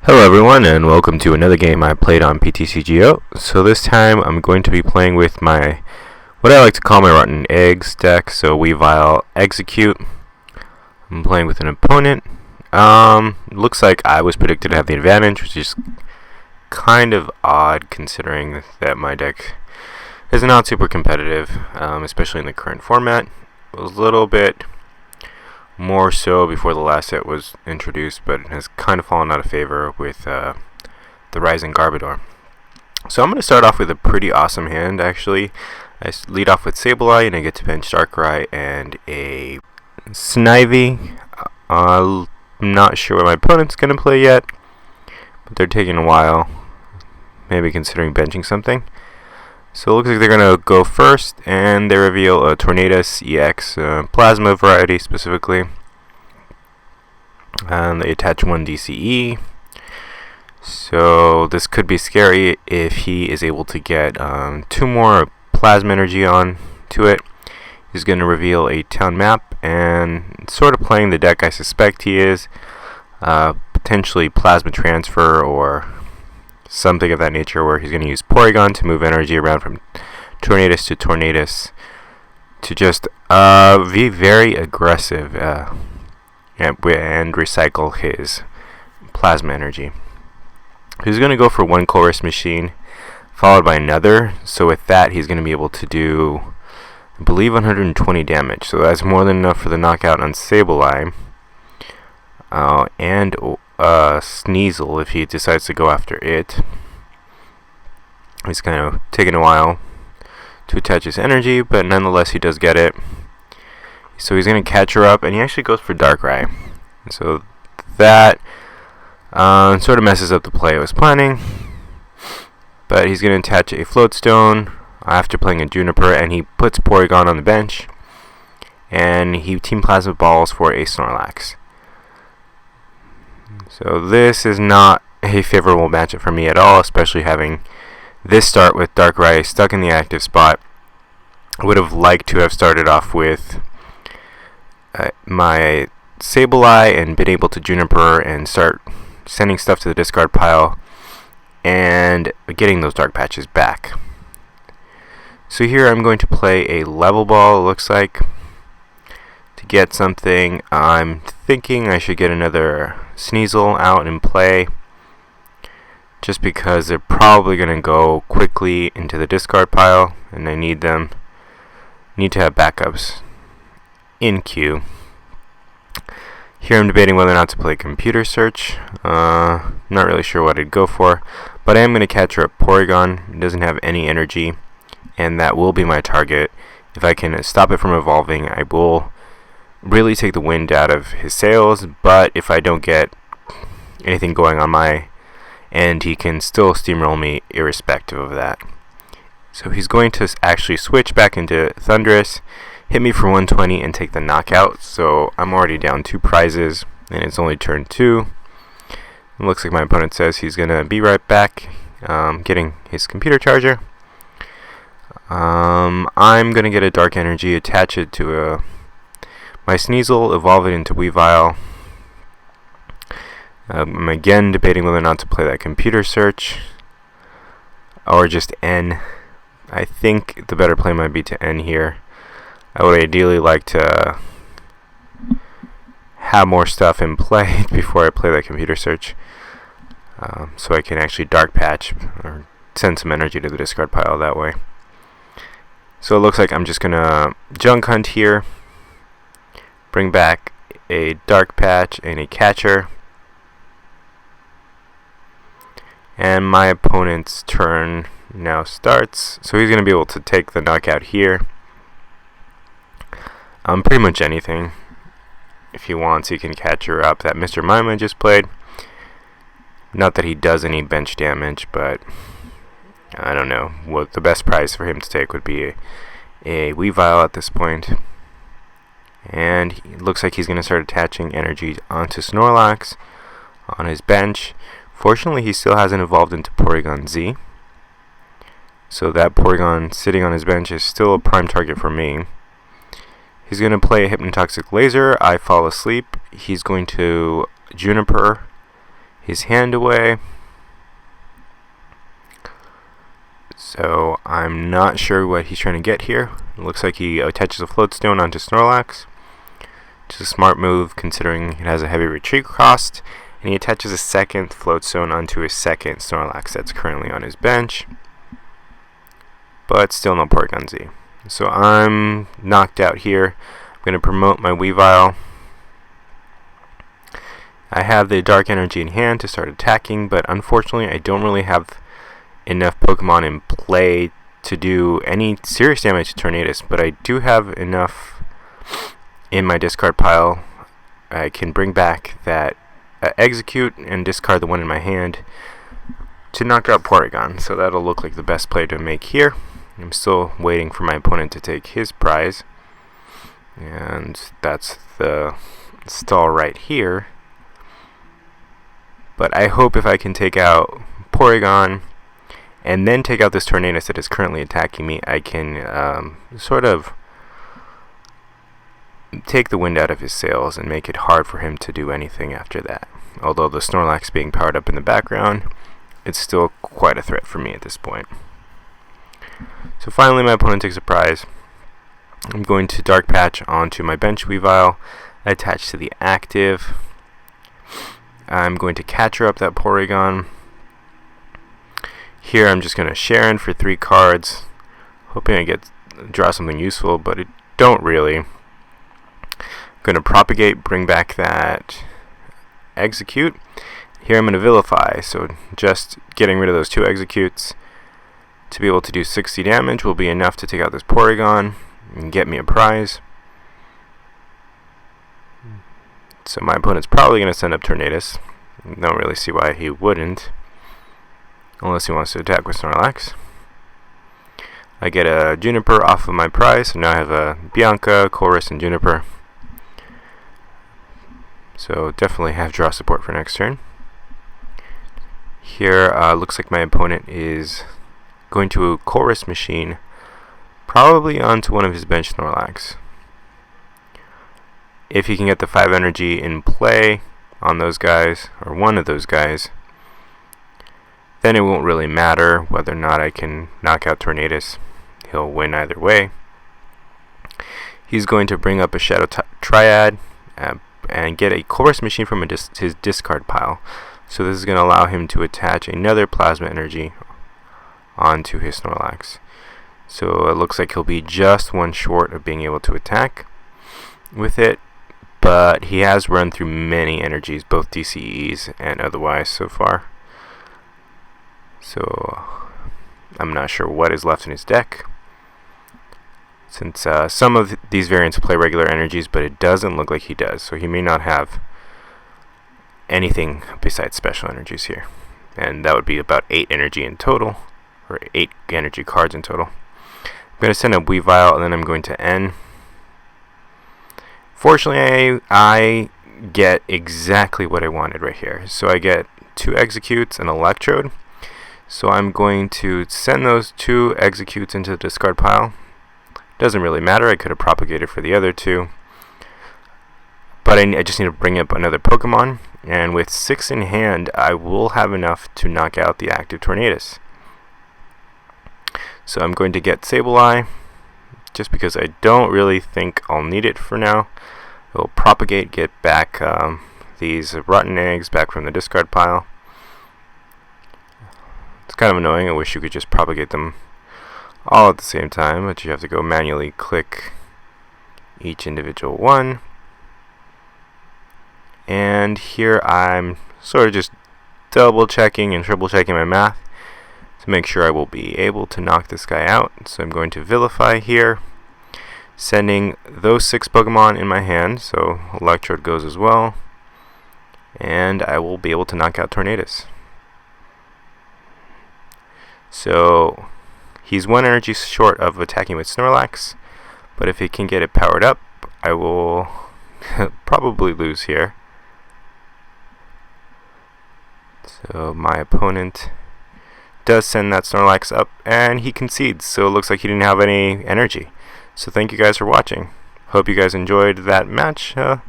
Hello everyone, and welcome to another game I played on PTCGO. So this time I'm going to be playing with what I like to call my rotten eggs deck. So Weavile, Exeggcute. I'm playing with an opponent. Looks like I was predicted to have the advantage, which is kind of odd considering that my deck is not super competitive, especially in the current format. It was a little bit more so before the last set was introduced, but it has kind of fallen out of favor with the Rising Garbodor. So I'm going to start off with a pretty awesome hand, actually. I lead off with Sableye, and I get to bench Darkrai and a Snivy. I'm not sure what my opponent's going to play yet, but they're taking a while, maybe considering benching something. So it looks like they're going to go first, and they reveal a Tornadus EX, Plasma variety specifically. And they attach 1 DCE. So this could be scary if he is able to get 2 more Plasma energy on to it. He's going to reveal a town map, and sort of playing the deck I suspect he is. Potentially Plasma Transfer or something of that nature, where he's going to use Porygon to move energy around from Tornadus to Tornadus to just be very aggressive and recycle his Plasma energy. He's going to go for 1 Chorus Machine followed by another, so with that he's going to be able to do, I believe, 120 damage, so that's more than enough for the knockout on Sableye. And Sneasel if he decides to go after it. It's kind of taking a while to attach his energy, but nonetheless he does get it. So he's going to catch her up, and he actually goes for Darkrai. So that sort of messes up the play I was planning. But he's going to attach a Floatstone after playing a Juniper, and he puts Porygon on the bench. And he Team Plasma Balls for a Snorlax. So this is not a favorable matchup for me at all, especially having this start with Darkrai stuck in the active spot. I would have liked to have started off with my Sableye and been able to Juniper and start sending stuff to the discard pile and getting those dark patches back. So here I'm going to play a level ball, it looks like, to get something. I'm thinking I should get another Sneasel out and play, just because they're probably going to go quickly into the discard pile, and I need to have backups in queue. Here I'm debating whether or not to play Computer Search. Not really sure what I'd go for, but I am going to catch her up Porygon. It doesn't have any energy, and that will be my target. If I can stop it from evolving, I will really take the wind out of his sails, but if I don't get anything going on my end, he can still steamroll me irrespective of that. So he's going to actually switch back into Thundurus, hit me for 120, and take the knockout. So I'm already down 2 prizes, and it's only turn 2. It looks like my opponent says he's going to be right back, getting his computer charger. I'm going to get a Dark Energy, attach it to my Sneasel, evolve it into Weavile. I'm again debating whether or not to play that Computer Search or just N. I think the better play might be to N here. I would ideally like to have more stuff in play before I play that Computer Search, so I can actually Dark Patch or send some energy to the discard pile that way. So it looks like I'm just going to Junk Hunt here, bring back a Dark Patch and a Catcher, and my opponent's turn now starts. So he's going to be able to take the knockout here. Pretty much anything. If he wants, he can catch her up. That Mr. Mime just played. Not that he does any bench damage, but I don't know what the best prize for him to take would be. A Weavile at this point. And it looks like he's going to start attaching energy onto Snorlax on his bench. Fortunately, he still hasn't evolved into Porygon Z. So that Porygon sitting on his bench is still a prime target for me. He's going to play a Hypnotoxic Laser. I fall asleep. He's going to Juniper his hand away. So I'm not sure what he's trying to get here. It looks like he attaches a float stone onto Snorlax, which is a smart move considering it has a heavy retreat cost, and he attaches a second float stone onto his second Snorlax that's currently on his bench, but still no Porygon Z. So I'm knocked out here. I'm going to promote my Weavile. I have the Dark Energy in hand to start attacking, but unfortunately I don't really have enough Pokemon in play to do any serious damage to Tornadus, but I do have enough in my discard pile. I can bring back that Exeggcute and discard the one in my hand to knock out Porygon, so that'll look like the best play to make here. I'm still waiting for my opponent to take his prize, and that's the stall right here. But I hope if I can take out Porygon and then take out this Tornadus that is currently attacking me, I can sort of take the wind out of his sails and make it hard for him to do anything after that. Although the Snorlax being powered up in the background, it's still quite a threat for me at this point. So finally my opponent takes a prize. I'm going to Dark Patch onto my bench Weavile, attached to the active. I'm going to Catcher up that Porygon. Here I'm just going to Sharon for 3 cards, hoping I draw something useful, but I don't really. I'm going to Propagate, bring back that Exeggcute. Here I'm going to Vilify, so just getting rid of those 2 Exeggcutes to be able to do 60 damage will be enough to take out this Porygon and get me a prize. So my opponent's probably going to send up Tornadus. Don't really see why he wouldn't, unless he wants to attack with Snorlax. I get a Juniper off of my prize, so now I have a Bianca, Chorus, and Juniper. So definitely have draw support for next turn. Here looks like my opponent is going to Chorus Machine, probably onto one of his bench Snorlax. If he can get the 5 energy in play on those guys, or one of those guys, then it won't really matter whether or not I can knock out Tornadus. He'll win either way. He's going to bring up a Shadow Triad and get a Chorus Machine from his discard pile. So this is going to allow him to attach another Plasma Energy onto his Snorlax. So it looks like he'll be just one short of being able to attack with it, but he has run through many energies, both DCEs and otherwise so far. So I'm not sure what is left in his deck, since some of these variants play regular energies, but it doesn't look like he does, so he may not have anything besides special energies here, and that would be about 8 energy in total, or 8 energy cards in total. I'm going to send a Weavile, and then I'm going to end. Fortunately, I get exactly what I wanted right here. So I get 2 Exeggcutes and Electrode. So I'm going to send those 2 Exeggcutes into the discard pile. Doesn't really matter, I could have propagated for the other 2. But I just need to bring up another Pokemon. And with 6 in hand, I will have enough to knock out the active Tornadus. So I'm going to get Sableye, just because I don't really think I'll need it for now. It'll Propagate, get back these rotten eggs back from the discard pile. It's kind of annoying. I wish you could just propagate them all at the same time, but you have to go manually click each individual one. And here I'm sort of just double checking and triple checking my math to make sure I will be able to knock this guy out. So I'm going to Vilify here, sending those 6 Pokemon in my hand, so Electrode goes as well, and I will be able to knock out Tornadus. So he's 1 energy short of attacking with Snorlax, but if he can get it powered up, I will probably lose here. So my opponent does send that Snorlax up, and he concedes, so it looks like he didn't have any energy. So thank you guys for watching. Hope you guys enjoyed that match.